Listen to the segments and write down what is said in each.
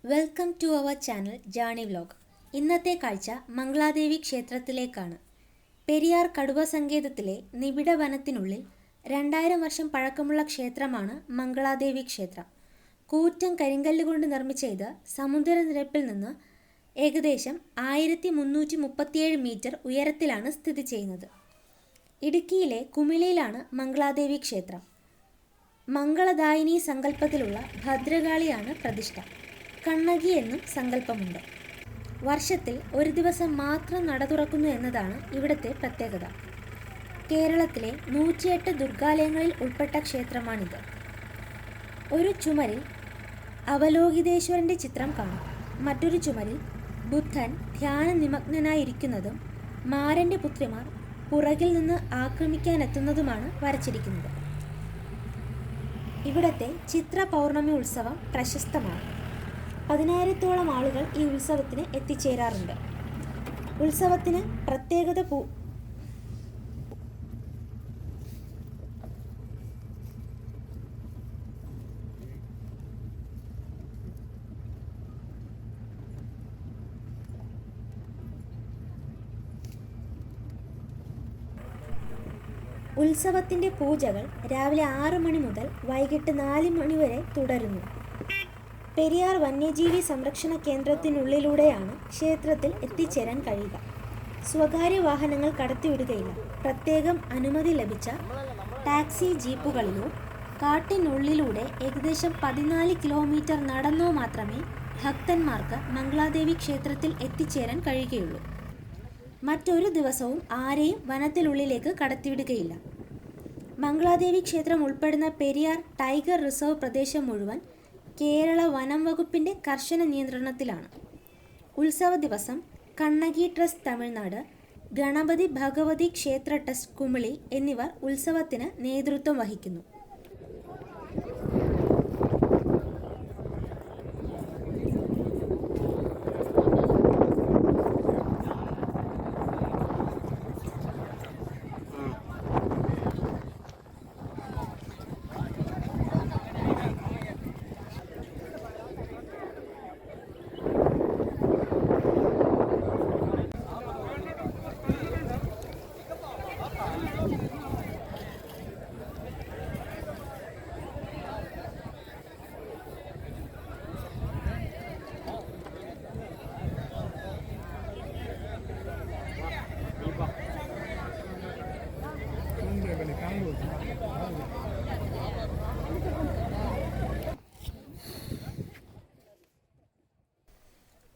Welcome to our channel journey vlog. ഇന്നത്തെ കാഴ്ച മംഗളാദേവി ക്ഷേത്രത്തിലേക്കാണ്. പെരിയാർ കടുവ സങ്കേതത്തിലെ നിബിഡ വനത്തിനുള്ളിൽ 2000 വർഷം പഴക്കമുള്ള ക്ഷേത്രമാണ് മംഗളാദേവി ക്ഷേത്രം. കൂറ്റൻ കരിങ്കല്ല് കൊണ്ട് നിർമ്മിച്ച ഇത് സമുദ്രനിരപ്പിൽ നിന്ന് ഏകദേശം 1337 മീറ്റർ ഉയരത്തിലാണ് സ്ഥിതി ചെയ്യുന്നത്. ഇടുക്കിയിലെ കുമിളിയിലാണ് മംഗളാദേവി ക്ഷേത്രം. മംഗളദായിനി സങ്കല്പത്തിലുള്ള ഭദ്രകാളിയാണ് പ്രതിഷ്ഠ. കണ്ണകി എന്നും സങ്കല്പമുണ്ട്. വർഷത്തിൽ ഒരു ദിവസം മാത്രം നട തുറക്കുന്നു എന്നതാണ് ഇവിടുത്തെ പ്രത്യേകത. കേരളത്തിലെ 108 ദുർഗാലയങ്ങളിൽ ഉൾപ്പെട്ട ക്ഷേത്രമാണിത്. ഒരു ചുമരിൽ അവലോകിതേശ്വരൻ്റെ ചിത്രം കാണാം. മറ്റൊരു ചുമരിൽ ബുദ്ധൻ ധ്യാന നിമഗ്നനായിരിക്കുന്നതും മാരൻ്റെ പുത്രിമാർ പുറകിൽ നിന്ന് ആക്രമിക്കാനെത്തുന്നതുമാണ് വരച്ചിരിക്കുന്നത്. ഇവിടത്തെ ചിത്ര പൗർണമി ഉത്സവം പ്രശസ്തമാണ്. 10,000-ഓളം ആളുകൾ ഈ ഉത്സവത്തിന് എത്തിച്ചേരാറുണ്ട്. ഉത്സവത്തിന് പ്രത്യേകത ഉത്സവത്തിൻ്റെ പൂജകൾ രാവിലെ 6 മണി മുതൽ വൈകിട്ട് 4 മണി വരെ തുടരുന്നു. പെരിയാർ വന്യജീവി സംരക്ഷണ കേന്ദ്രത്തിനുള്ളിലൂടെയാണ് ക്ഷേത്രത്തിൽ എത്തിച്ചേരാൻ കഴിയുക. സ്വകാര്യ വാഹനങ്ങൾ കടത്തിവിടുകയില്ല. പ്രത്യേകം അനുമതി ലഭിച്ച ടാക്സി ജീപ്പുകളിലോ കാട്ടിനുള്ളിലൂടെ ഏകദേശം 14 കിലോമീറ്റർ നടന്നോ മാത്രമേ ഭക്തന്മാർക്ക് മംഗളാദേവി ക്ഷേത്രത്തിൽ എത്തിച്ചേരാൻ കഴിയുകയുള്ളൂ. മറ്റൊരു ദിവസവും ആരെയും വനത്തിനുള്ളിലേക്ക് കടത്തിവിടുകയില്ല. മംഗളാദേവി ക്ഷേത്രം ഉൾപ്പെടുന്ന പെരിയാർ ടൈഗർ റിസർവ് പ്രദേശം മുഴുവൻ കേരള വനം വകുപ്പിൻ്റെ കർശന നിയന്ത്രണത്തിലാണ്. ഉത്സവ ദിവസം കണ്ണകി ട്രസ്റ്റ് തമിഴ്നാട്, ഗണപതി ഭഗവതി ക്ഷേത്ര ട്രസ്റ്റ് കുമിളി എന്നിവർ ഉത്സവത്തിന് നേതൃത്വം വഹിക്കുന്നു.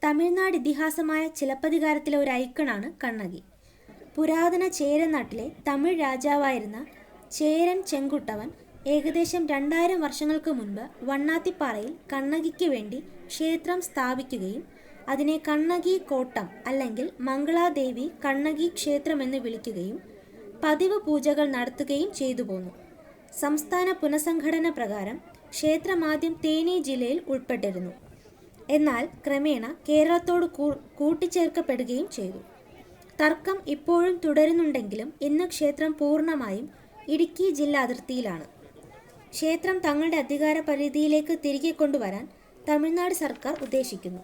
തമിഴ്നാട് ഇതിഹാസമായ ചിലപ്പതികാരത്തിലെ ഒരു ഐക്കണാണ് കണ്ണകി. പുരാതന ചേര നാട്ടിലെ തമിഴ് രാജാവായിരുന്ന ചേരൻ ചെങ്കുട്ടവൻ ഏകദേശം 2000 വർഷങ്ങൾക്ക് മുൻപ് വണ്ണാത്തിപ്പാറയിൽ കണ്ണകിക്ക് വേണ്ടി ക്ഷേത്രം സ്ഥാപിക്കുകയും അതിനെ കണ്ണകി കോട്ടം അല്ലെങ്കിൽ മംഗളാദേവി കണ്ണകി ക്ഷേത്രം എന്ന് വിളിക്കുകയും പതിവ് പൂജകൾ നടത്തുകയും ചെയ്തു പോന്നു. സംസ്ഥാന പുനഃസംഘടന പ്രകാരം ക്ഷേത്രമാദ്യം തേനി ജില്ലയിൽ ഉൾപ്പെട്ടിരുന്നു. എന്നാൽ ക്രമേണ കേരളത്തോട് കൂട്ടിച്ചേർക്കപ്പെടുകയും ചെയ്തു. തർക്കം ഇപ്പോഴും തുടരുന്നുണ്ടെങ്കിലും ഇന്ന് ക്ഷേത്രം പൂർണ്ണമായും ഇടുക്കി ജില്ലാ അതിർത്തിയിലാണ്. ക്ഷേത്രം തങ്ങളുടെ അധികാര പരിധിയിലേക്ക് തിരികെ കൊണ്ടുവരാൻ തമിഴ്നാട് സർക്കാർ ഉദ്ദേശിക്കുന്നു.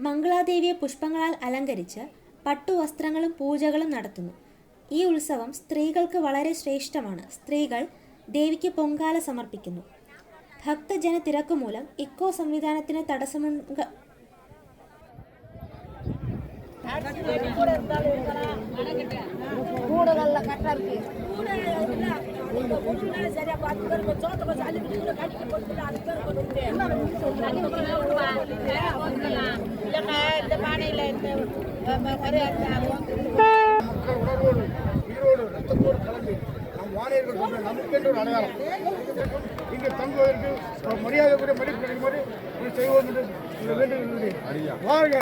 മംഗളാദേവിയെ പുഷ്പങ്ങളാൽ അലങ്കരിച്ച് പട്ടുവസ്ത്രങ്ങളും പൂജകളും നടത്തുന്നു. ഈ ഉത്സവം സ്ത്രീകൾക്ക് വളരെ ശ്രേഷ്ഠമാണ്. സ്ത്രീകൾ ദേവിക്ക് പൊങ്കാല സമർപ്പിക്കുന്നു. ഭക്തജന തിരക്ക് മൂലം ഇക്കോ സംവിധാനത്തിന് തടസ്സമുണ്ട്. நமக்கென்று ஒரு அடையாளம் இங்கே தங்குவதற்கு மரியாதைக்குரிய மதிப்பு மாதிரி செய்வோம் என்று வேண்டுகிறது. வாருங்க.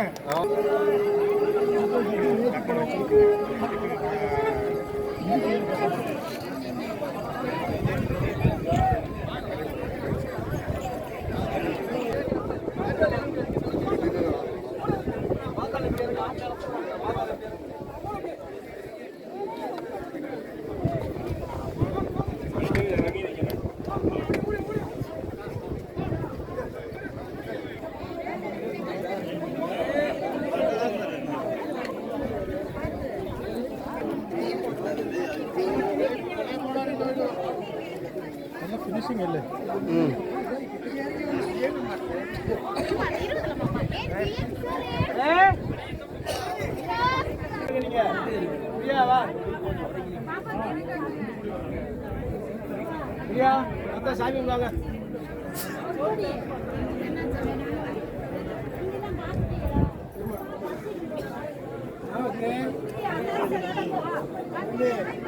മിസ്സിംഗ് അല്ലേ? சாமி வாங்க.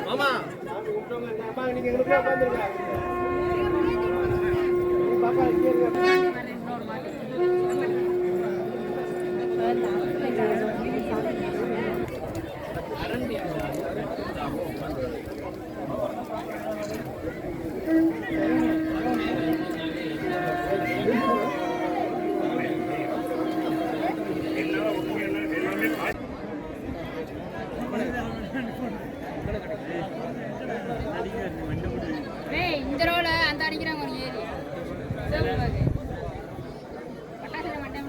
மாமா நீங்க எங்களுக்கு உட்காந்துருங்க. பாப்பா இந்த ரோல அந்த அடிக்கிறாங்க ஒரு ஏரி பட்டாசுல மண்டை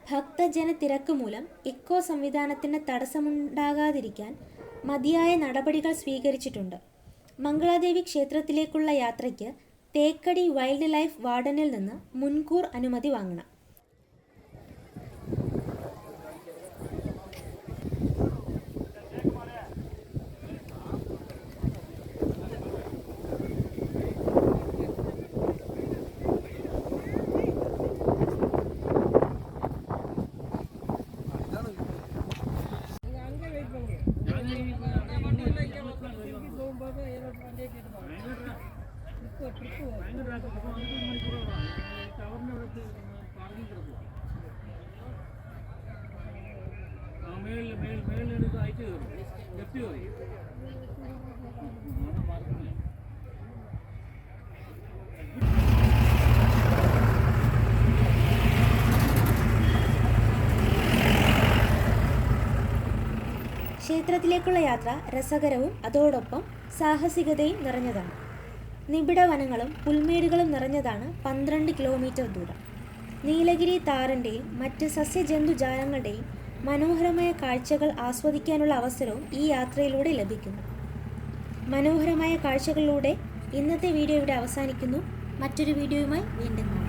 ഭക്തജന തിരക്ക് മൂലം ഇക്കോ സംവിധാനത്തിന് തടസ്സമുണ്ടാകാതിരിക്കാൻ മതിയായ നടപടികൾ സ്വീകരിച്ചിട്ടുണ്ട്. മംഗളാദേവി ക്ഷേത്രത്തിലേക്കുള്ള യാത്രയ്ക്ക് തേക്കടി വൈൽഡ് ലൈഫ് വാർഡനിൽ നിന്ന് മുൻകൂർ അനുമതി വാങ്ങണം. മേലെടുത്ത് അയച്ചു തരും ലെഫ്റ്റ് കയറി ക്ഷേത്രത്തിലേക്കുള്ള യാത്ര രസകരവും അതോടൊപ്പം സാഹസികതയും നിറഞ്ഞതാണ്. നിബിഡ വനങ്ങളും പുൽമേടുകളും നിറഞ്ഞതാണ് 12 കിലോമീറ്റർ ദൂരം. നീലഗിരി താറിൻ്റെയും മറ്റ് സസ്യജന്തുജാലങ്ങളുടെയും മനോഹരമായ കാഴ്ചകൾ ആസ്വദിക്കാനുള്ള അവസരവും ഈ യാത്രയിലൂടെ ലഭിക്കുന്നു. മനോഹരമായ കാഴ്ചകളിലൂടെ ഇന്നത്തെ വീഡിയോ ഇവിടെ അവസാനിക്കുന്നു. മറ്റൊരു വീഡിയോയുമായി വീണ്ടും കാണാം.